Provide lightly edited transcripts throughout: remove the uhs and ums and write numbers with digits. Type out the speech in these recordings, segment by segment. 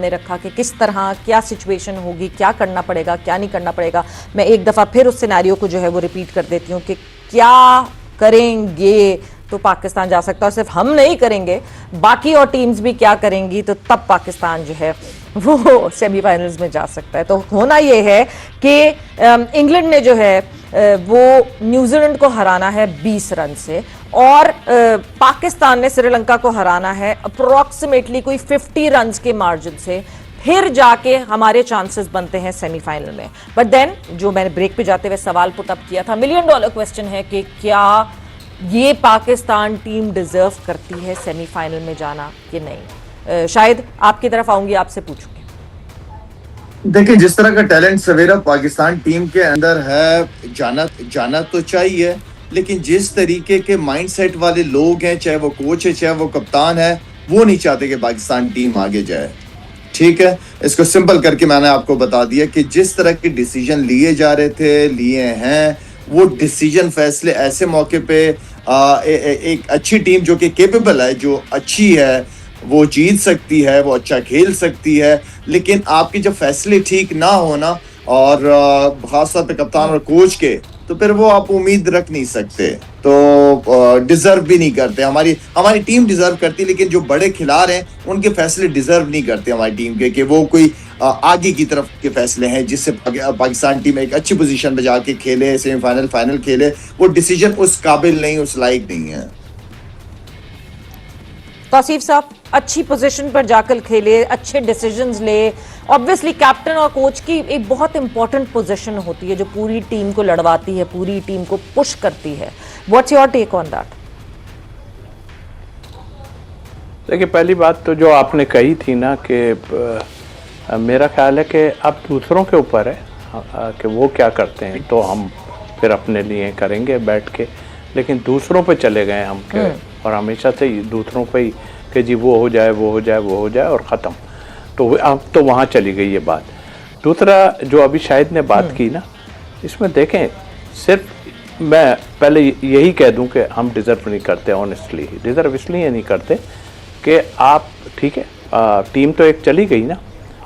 सामने रखा कि किस तरह क्या सिचुएशन होगी, क्या करना पड़ेगा, क्या नहीं करना पड़ेगा। मैं एक दफ़ा फिर उस सिनेरियो को जो है वो रिपीट कर देती हूँ कि क्या करेंगे तो पाकिस्तान जा सकता है, और सिर्फ हम नहीं करेंगे, बाकी और टीम्स भी क्या करेंगी, तो तब पाकिस्तान जो है वो सेमीफाइनल्स में जा सकता है। तो होना ये है कि इंग्लैंड ने जो है वो न्यूजीलैंड को हराना है 20 रन से, और पाकिस्तान ने श्रीलंका को हराना है अप्रोक्सीमेटली कोई 50 रन के मार्जिन से, फिर जाके हमारे चांसेस बनते हैं सेमीफाइनल में। बट देन जो मैंने ब्रेक पे जाते हुए सवाल पुट अप किया था, $1 मिलियन क्वेश्चन है कि क्या ये पाकिस्तान टीम डिजर्व करती है सेमीफाइनल में जाना कि नहीं। शायद आपकी तरफ आऊंगी, आपसे पूछूंगी। देखिए, जिस तरह का टैलेंट सवेरा पाकिस्तान टीम के अंदर है, जाना तो चाहिए, लेकिन जिस तरीके के माइंडसेट वाले लोग हैं, चाहे वो कोच है चाहे वो कप्तान है, वो नहीं चाहते कि पाकिस्तान टीम आगे जाए। ठीक है, इसको सिंपल करके मैंने आपको बता दिया कि जिस तरह के डिसीजन लिए जा रहे थे, लिए हैं, वो डिसीजन फैसले ऐसे मौके पे एक अच्छी टीम जो कि कैपेबल है, जो अच्छी है, वो जीत सकती है, वो अच्छा खेल सकती है, लेकिन आपके जब फैसले ठीक ना होना, और खासतौर पे कप्तान और कोच के, तो फिर वो आप उम्मीद रख नहीं सकते। तो डिजर्व भी नहीं करते। हमारी टीम डिजर्व करती, लेकिन जो बड़े खिलाड़ी हैं उनके फैसले डिजर्व नहीं करते हमारी टीम के, कि वो कोई आगे की तरफ के फैसले हैं जिससे पाकिस्तान टीम एक अच्छी पोजीशन में जाके खेले, सेमीफाइनल फाइनल खेले। वो डिसीजन उस काबिल नहीं, उस लायक नहीं है। तौसीफ साहब, अच्छी पोजीशन पर जाकर खेले, अच्छे डिसीजंस ले। ऑब्वियसली कैप्टन और कोच की एक बहुत इंपॉर्टेंट पोजीशन होती है जो पूरी टीम को लड़वाती है, पूरी टीम को पुश करती है। What's your take on that? देखिए, पहली बात तो जो आपने कही थी ना कि मेरा ख्याल है कि अब दूसरों के ऊपर है कि वो क्या करते हैं, तो हम फिर अपने लिए करेंगे बैठ के, लेकिन दूसरों पे चले गए हम के, और हमेशा से दूसरों पे ही कि जी वो हो जाए, वो हो जाए, वो हो जाए, और ख़त्म। तो अब तो वहाँ चली गई ये बात। दूसरा जो अभी शाहिद ने बात की ना, इसमें देखें, सिर्फ मैं पहले यही कह दूं कि हम डिज़र्व नहीं करते। ऑनेस्टली डिज़र्व इसलिए नहीं करते कि आप, ठीक है, टीम तो एक चली गई ना,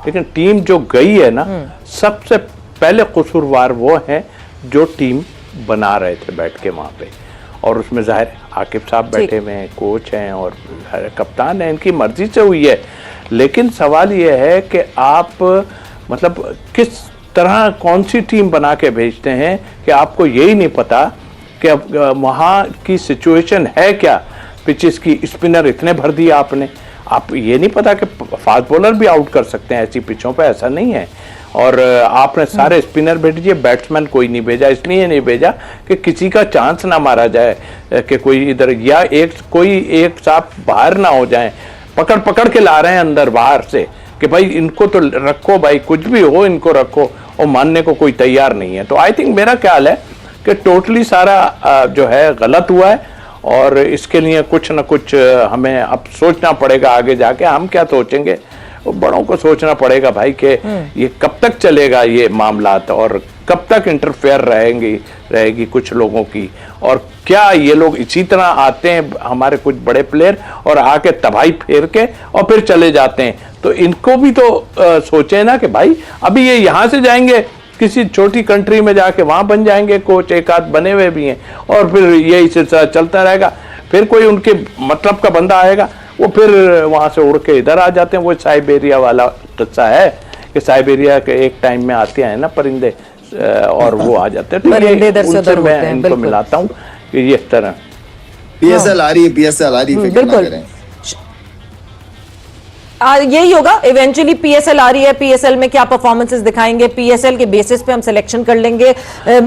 लेकिन टीम जो गई है ना, सबसे पहले कसूरवार वो हैं जो टीम बना रहे थे बैठ के वहाँ पे, और उसमें जाहिर आकिब साहब बैठे हुए हैं, कोच हैं और कप्तान हैं, इनकी मर्जी से हुई है। लेकिन सवाल ये है कि आप मतलब किस तरह कौन सी टीम बना के भेजते हैं कि आपको यही नहीं पता कि अब वहाँ की सिचुएशन है क्या, पिचेस की, स्पिनर इतने भर दिए आपने, आप ये नहीं पता कि फास्ट बॉलर भी आउट कर सकते हैं ऐसी पिचों पे, ऐसा नहीं है। और आपने सारे स्पिनर भेजिए, बैट्समैन कोई नहीं भेजा, इसलिए नहीं भेजा कि किसी का चांस ना मारा जाए कि कोई इधर, या कोई एक साथ बाहर ना हो जाए, पकड़ पकड़ के ला रहे हैं अंदर बाहर से कि भाई इनको तो रखो, भाई कुछ भी हो इनको रखो, और मानने को कोई तैयार नहीं है। तो आई थिंक मेरा ख्याल है कि टोटली सारा जो है गलत हुआ है, और इसके लिए कुछ ना कुछ हमें अब सोचना पड़ेगा आगे जाके। हम क्या सोचेंगे, बड़ों को सोचना पड़ेगा भाई कि ये कब तक चलेगा ये मामलात, और कब तक इंटरफेयर रहेगी कुछ लोगों की, और क्या ये लोग इसी तरह आते हैं हमारे कुछ बड़े प्लेयर और आके तबाही फेर के और फिर चले जाते हैं। तो इनको भी तो सोचे ना कि भाई अभी ये यहाँ से जाएंगे किसी छोटी कंट्री में जाके वहाँ बन जाएंगे कोच, एक आध बने हुए भी हैं, और फिर यही सिलसिला चलता रहेगा। फिर कोई उनके मतलब का बंदा आएगा, वो फिर वहाँ से उड़ के इधर आ जाते हैं। वो साइबेरिया वाला किस्सा है कि साइबेरिया के एक टाइम में आते हैं ना परिंदे, और वो आ जाते हैं। तो ये मैं इनको मिलाता हूँ कि ये इस तरह पीएसएल आ रही है, पीएसएल आ रही है, बिल्कुल यही होगा इवेंचुअली। पीएसएल आ रही है, पीएसएल में क्या परफॉर्मेंसेस दिखाएंगे, पीएसएल के बेसिस पे हम सिलेक्शन कर लेंगे।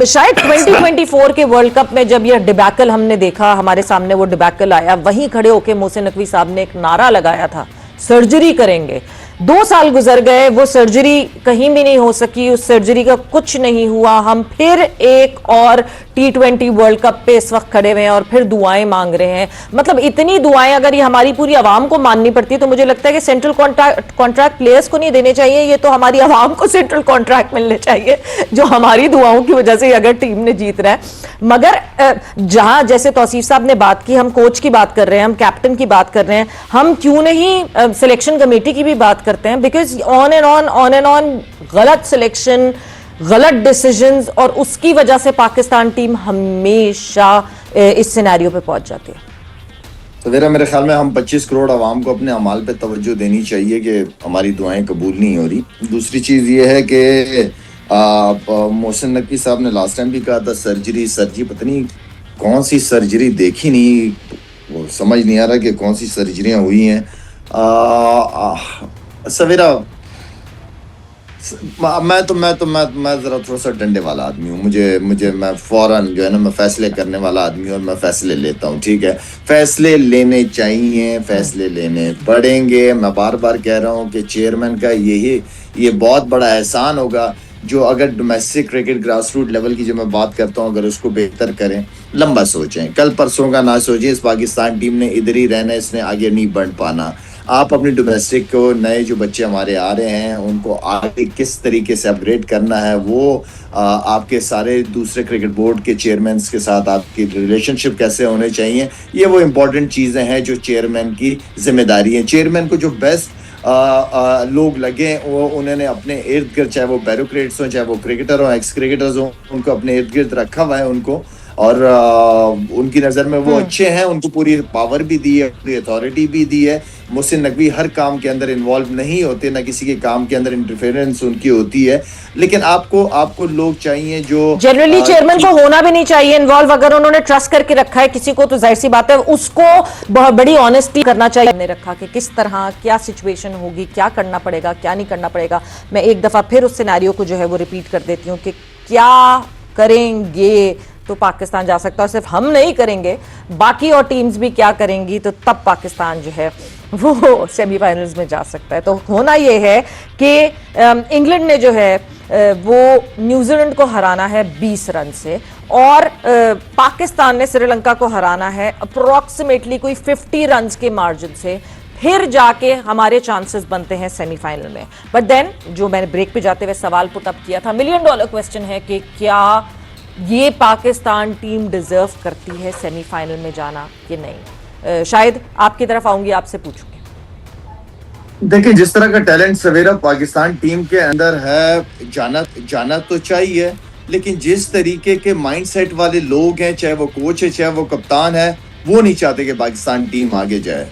शायद 2024 के वर्ल्ड कप में जब यह डिबैकल हमने देखा, हमारे सामने वो डिबैकल आया, वहीं खड़े होकर मोहसिन नकवी साहब ने एक नारा लगाया था, सर्जरी करेंगे। 2 साल गुजर गए, वो सर्जरी कहीं भी नहीं हो सकी, उस सर्जरी का कुछ नहीं हुआ। हम फिर एक और T20 वर्ल्ड कप पे इस वक्त खड़े हुए हैं और फिर दुआएं मांग रहे हैं। मतलब इतनी दुआएं अगर ये हमारी पूरी आवाम को माननी पड़ती है तो मुझे लगता है कि सेंट्रल कॉन्ट्रैक्ट प्लेयर्स को नहीं देने चाहिए, ये तो हमारी आवाम को सेंट्रल कॉन्ट्रैक्ट मिलने चाहिए जो हमारी दुआओं की वजह से अगर टीम ने जीत रहा है। मगर जहां जैसे तौसीफ साहब ने बात की, हम कोच की बात कर रहे हैं, हम कैप्टन की बात कर रहे हैं, हम क्यों नहीं सिलेक्शन कमेटी की भी बात करते हैं, बिकॉज ऑन एंड ऑन गलत सिलेक्शन, गलत डिसीजंस, और उसकी वजह से पाकिस्तान टीम हमेशा इस सिनेरियो पे पहुंच जाती है। तो मेरे ख्याल में हम 25 करोड़ आवाम को अपने अमाल पे तवज्जो देनी चाहिए कि हमारी दुआएं कबूल नहीं हो रही। दूसरी चीज़ ये है कि मोहसिन नकवी साहब ने लास्ट टाइम भी कहा था सर्जरी पता नहीं कौन सी सर्जरी देखी नहीं, वो समझ नहीं आ रहा कि कौन सी सर्जरियां हुई हैं। सवेरा मैं जरा थोड़ा सा डंडे वाला आदमी हूँ। मुझे मैं फौरन जो है ना, मैं फैसले करने वाला आदमी हूँ और मैं फैसले लेता हूँ। ठीक है, फैसले लेने चाहिए, फैसले लेने पड़ेंगे। मैं बार बार कह रहा हूँ कि चेयरमैन का ये बहुत बड़ा एहसान होगा जो अगर domestic cricket grass root level की जो मैं बात करता हूँ, अगर उसको बेहतर करें, लंबा सोचें, कल परसों का ना सोचें। इस पाकिस्तान टीम ने इधर ही रहना, इसने आगे नहीं बढ़ पाना। आप अपनी डोमेस्टिक को, नए जो बच्चे हमारे आ रहे हैं उनको आगे किस तरीके से अपग्रेड करना है, वो आपके सारे दूसरे क्रिकेट बोर्ड के चेयरमैन के साथ आपकी रिलेशनशिप कैसे होने चाहिए, ये वो इम्पोर्टेंट चीज़ें हैं जो चेयरमैन की जिम्मेदारी है। चेयरमैन को जो बेस्ट लोग लगे वो उन्होंने अपने इर्द गिर्द, चाहे वो ब्यूरोक्रेट्स हों, चाहे वो क्रिकेटर हों, एक्स क्रिकेटर्स हों, उनको अपने इर्द गिर्द रखा हुआ है उनको, और उनकी नज़र में वो अच्छे हैं, उनको पूरी पावर भी दी है, पूरी अथॉरिटी भी दी है। मोहसिन नकवी हर काम के अंदर इन्वॉल्व नहीं होते, ना किसी के काम के अंदर इंटरफेरेंस उनकी होती है। लेकिन आपको लोग चाहिए जो जनरली चेयरमैन को होना भी नहीं चाहिए इन्वॉल्व। अगर उन्होंने ट्रस्ट करके रखा है किसी को, तो जाहिर सी बात है उसको बहुत बड़ी ऑनेस्टी करना चाहिए। हमने रखा कि किस तरह क्या सिचुएशन होगी, क्या करना पड़ेगा, क्या नहीं करना पड़ेगा। मैं एक दफा फिर उस सिनेरियो को जो है वो रिपीट कर देती हूँ कि क्या करेंगे तो पाकिस्तान जा सकता है। सिर्फ हम नहीं करेंगे, बाकी और टीम्स भी क्या करेंगी, तो तब पाकिस्तान जो है वो सेमीफाइनल्स में जा सकता है। तो होना ये है कि इंग्लैंड ने जो है वो न्यूजीलैंड को हराना है 20 रन से, और पाकिस्तान ने श्रीलंका को हराना है अप्रोक्सीमेटली कोई 50 रन के मार्जिन से। फिर जाके हमारे चांसेस बनते हैं सेमीफाइनल में। बट देन, जो मैंने ब्रेक पे जाते हुए सवाल पुट अप किया था, $1 मिलियन क्वेश्चन है कि क्या ये पाकिस्तान टीम डिजर्व करती है सेमीफाइनल में जाना कि नहीं। शायद आपकी तरफ आऊंगी, आपसे पूछूंगी। देखिए, जिस तरह का टैलेंट सवेरा पाकिस्तान टीम के अंदर है, जाना तो चाहिए, लेकिन जिस तरीके के माइंडसेट वाले लोग हैं, चाहे वो कोच है, चाहे वो कप्तान है, वो नहीं चाहते कि पाकिस्तान टीम आगे जाए।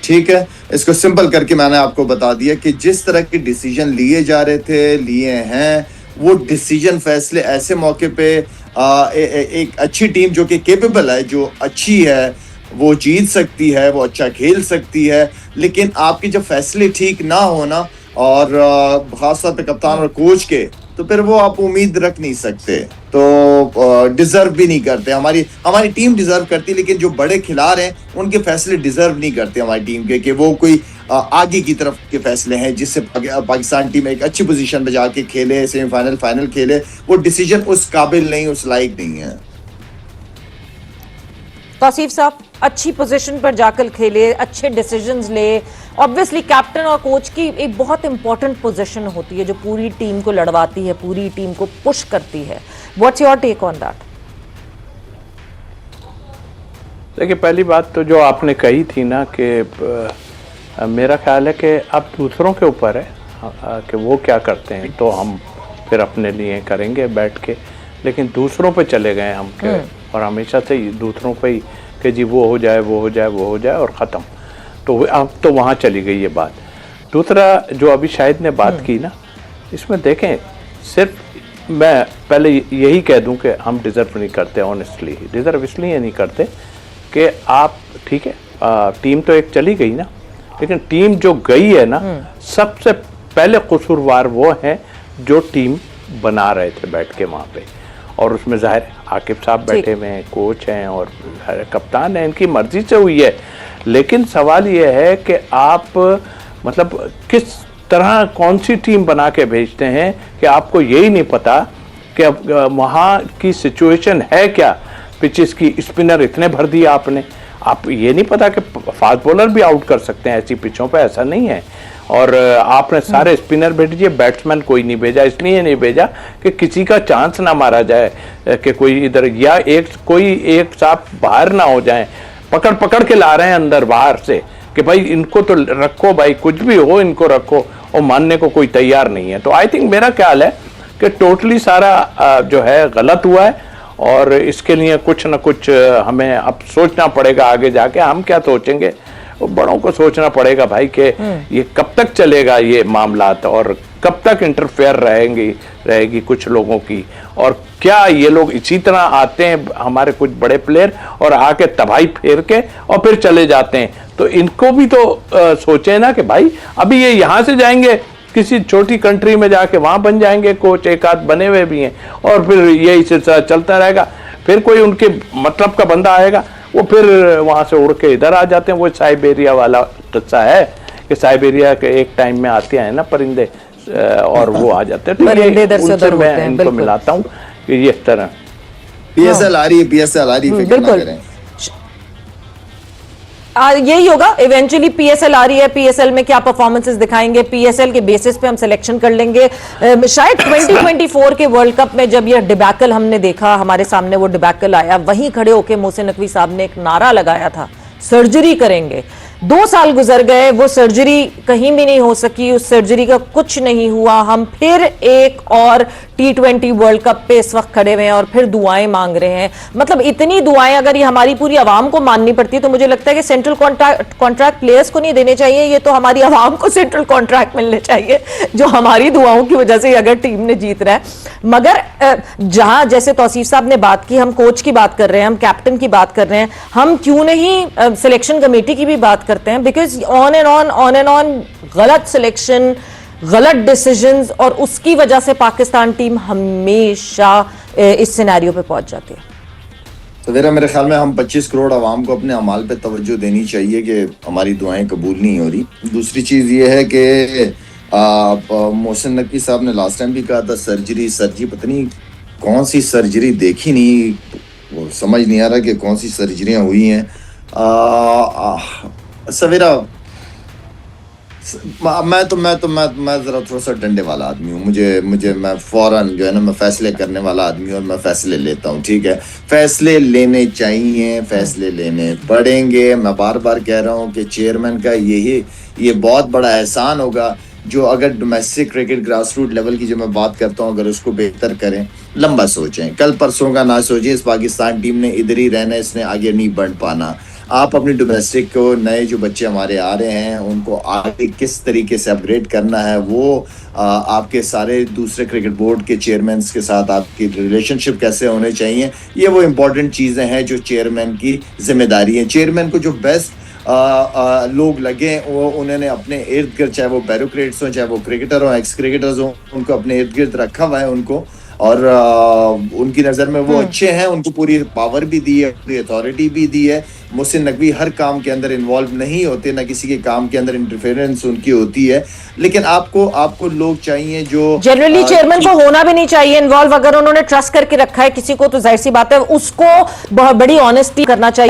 ठीक है, इसको सिंपल करके मैंने आपको बता दिया कि जिस तरह के डिसीजन लिए हैं, वो डिसीजन, फैसले ऐसे मौके पे एक अच्छी टीम जो कि केपेबल है, जो अच्छी है, वो जीत सकती है, वो अच्छा खेल सकती है। लेकिन आपके जब फैसले ठीक ना होना, और खासतौर पे कप्तान और कोच के, तो फिर वो आप उम्मीद रख नहीं सकते, तो डिजर्व भी नहीं करते। हमारी टीम डिजर्व करती, लेकिन जो बड़े खिलाड़ी हैं उनके फैसले डिजर्व नहीं करते हमारी टीम के, कि वो कोई आगे की तरफ के फैसले हैं जिससे पाकिस्तान टीम एक अच्छी पोजीशन पे जाके खेले, सेमीफाइनल, फाइनल खेले। वो डिसीजन उस काबिल नहीं, उस लायक नहीं है। तौसीफ साहब, अच्छी पोजीशन पर जाकर खेले, अच्छे डिसीजंस ले। ऑब्वियसली कैप्टन और कोच की एक बहुत इंपॉर्टेंट पोजीशन होती है जो पूरी टीम को लड़वाती है, पूरी टीम को पुश करती है। What's your take on that? देखिए, पहली बात तो जो आपने कही थी ना कि मेरा ख्याल है कि अब दूसरों के ऊपर है कि वो क्या करते हैं, तो हम फिर अपने लिए करेंगे बैठ के। लेकिन दूसरों पे चले गए हम के, और हमेशा से दूसरों पे ही कि जी वो हो जाए, वो हो जाए, वो हो जाए, और ख़त्म। तो अब तो वहाँ चली गई ये बात। दूसरा जो अभी शाहिद ने बात की ना, इसमें देखें, सिर्फ मैं पहले यही कह दूं कि हम डिज़र्व नहीं करते। ऑनेस्टली डिज़र्व इसलिए नहीं करते कि आप, ठीक है, टीम तो एक चली गई ना, लेकिन टीम जो गई है ना, सबसे पहले कसूरवार वो हैं जो टीम बना रहे थे बैठ के वहाँ पे। और उसमें जाहिर आकिब साहब बैठे हुए हैं, कोच हैं और कप्तान हैं, इनकी मर्जी से हुई है। लेकिन सवाल ये है कि आप मतलब किस तरह कौन सी टीम बना के भेजते हैं कि आपको यही नहीं पता कि अब वहाँ की सिचुएशन है क्या। पिचेस की स्पिनर इतने भर दिए आपने, आप ये नहीं पता कि फास्ट बॉलर भी आउट कर सकते हैं ऐसी पिचों पे, ऐसा नहीं है। और आपने सारे स्पिनर भेजिए, बैट्समैन कोई नहीं भेजा। इसलिए नहीं भेजा कि किसी का चांस ना मारा जाए कि कोई इधर, या कोई एक साथ बाहर ना हो जाए। पकड़ के ला रहे हैं अंदर बाहर से कि भाई इनको तो रखो, भाई कुछ भी हो इनको रखो, और मानने को कोई तैयार नहीं है। तो आई थिंक मेरा ख्याल है कि टोटली सारा जो है गलत हुआ है और इसके लिए कुछ ना कुछ हमें अब सोचना पड़ेगा। आगे जाके हम क्या सोचेंगे, बड़ों को सोचना पड़ेगा भाई कि ये कब तक चलेगा ये मामलात और कब तक इंटरफेयर रहेगी कुछ लोगों की, और क्या ये लोग इसी तरह आते हैं हमारे कुछ बड़े प्लेयर और आके तबाही फेर के और फिर चले जाते हैं। तो इनको भी तो सोचे ना कि भाई अभी ये यहाँ से जाएंगे किसी छोटी कंट्री में जाके वहां बन जाएंगे कोच, एक आध बने हुए भी हैं, और फिर यही सिलसिला चलता रहेगा। फिर कोई उनके मतलब का बंदा आएगा, वो फिर वहां से उड़ के इधर आ जाते हैं। वो साइबेरिया वाला किस्सा है कि साइबेरिया के एक टाइम में आते हैं ना परिंदे और वो आ जाते हैं। तो ये उनसे मैं इनको मिलाता हूँ कि ये इस तरह पीएसएल आ रही है, पीएसएल आ रही है, फिक्र ना करें। यही होगा इवेंचुअली। पीएसएल आ रही है, पीएसएल में क्या परफॉर्मेंसेस दिखाएंगे, पीएसएल के बेसिस पे हम सिलेक्शन कर लेंगे। शायद 2024 के वर्ल्ड कप में जब यह डिबैकल हमने देखा, हमारे सामने वो डिबैकल आया, वहीं खड़े होकर मोहसिन नकवी साहब ने एक नारा लगाया था, सर्जरी करेंगे। 2 साल गुजर गए, वो सर्जरी कहीं भी नहीं हो सकी, उस सर्जरी का कुछ नहीं हुआ। हम फिर एक और T20 वर्ल्ड कप पे इस वक्त खड़े हुए हैं और फिर दुआएं मांग रहे हैं। मतलब इतनी दुआएं अगर ये हमारी पूरी आवाम को माननी पड़ती है तो मुझे लगता है कि सेंट्रल कॉन्ट्रैक्ट प्लेयर्स को नहीं देने चाहिए, ये तो हमारी आवाम को सेंट्रल कॉन्ट्रैक्ट मिलने चाहिए जो हमारी दुआओं की वजह से अगर टीम ने जीत रहा है। मगर जहां जैसे तौसीफ साहब ने बात की, हम कोच की बात कर रहे हैं, हम कैप्टन की बात कर रहे हैं, हम क्यों नहीं सिलेक्शन कमेटी की भी बात करते हैं? बिकॉज ऑन एंड ऑन गलत सिलेक्शन, गलत डिसीजंस, और उसकी वजह से पाकिस्तान टीम हमेशा इस सिनेरियो पे पहुंच जाती है। तो मेरे ख्याल में हम 25 करोड़ आवाम को अपने अमाल पे तवज्जो देनी चाहिए कि हमारी दुआएं कबूल नहीं हो रही। दूसरी चीज़ ये है कि मोहसिन नकवी साहब ने लास्ट टाइम भी कहा था सर्जरी, पता नहीं कौन सी सर्जरी देखी नहीं, वो समझ नहीं आ रहा कि कौन सी सर्जरियां हुई हैं। सवेरा मैं जरा थोड़ा सा डंडे वाला आदमी हूँ। मुझे मैं फौरन जो है ना, मैं फैसले करने वाला आदमी हूँ और मैं फैसले लेता हूँ। ठीक है, फैसले लेने चाहिए, फैसले लेने पड़ेंगे। मैं बार बार कह रहा हूँ कि चेयरमैन का ये बहुत बड़ा एहसान होगा जो अगर domestic cricket grass root level की जो मैं बात करता हूँ, अगर उसको बेहतर करें, लंबा सोचें, कल परसों का ना सोचें। इस पाकिस्तान टीम ने इधर ही रहना, इसने आगे नहीं बढ़ पाना। आप अपनी डोमेस्टिक को, नए जो बच्चे हमारे आ रहे हैं उनको आगे किस तरीके से अपग्रेड करना है, वो आपके सारे दूसरे क्रिकेट बोर्ड के चेयरमैन के साथ आपकी रिलेशनशिप कैसे होने चाहिए, ये वो इम्पोर्टेंट चीज़ें हैं जो चेयरमैन की जिम्मेदारी है। चेयरमैन को जो बेस्ट लोग लगे वो उन्होंने अपने इर्द गिर्द, चाहे वो ब्यूरोक्रेट्स हों, चाहे वो क्रिकेटर हों, एक्स क्रिकेटर्स हों, उनको अपने इर्द गिर्द रखा हुआ है उनको, और उनकी नज़र में वो अच्छे हैं, उनको पूरी पावर भी दी है, पूरी अथॉरिटी भी दी है। मोहसिन नकवी हर काम के अंदर इन्वॉल्व नहीं होते, ना किसी के काम के अंदर इंटरफेरेंस उनकी होती है। लेकिन आपको लोग चाहिए जो जनरली चेयरमैन को होना भी नहीं चाहिए इन्वॉल्व। अगर उन्होंने ट्रस्ट करके रखा है किसी को तो जाहिर सी बात है उसको बहुत बड़ी ऑनेस्टी करना चाहिए।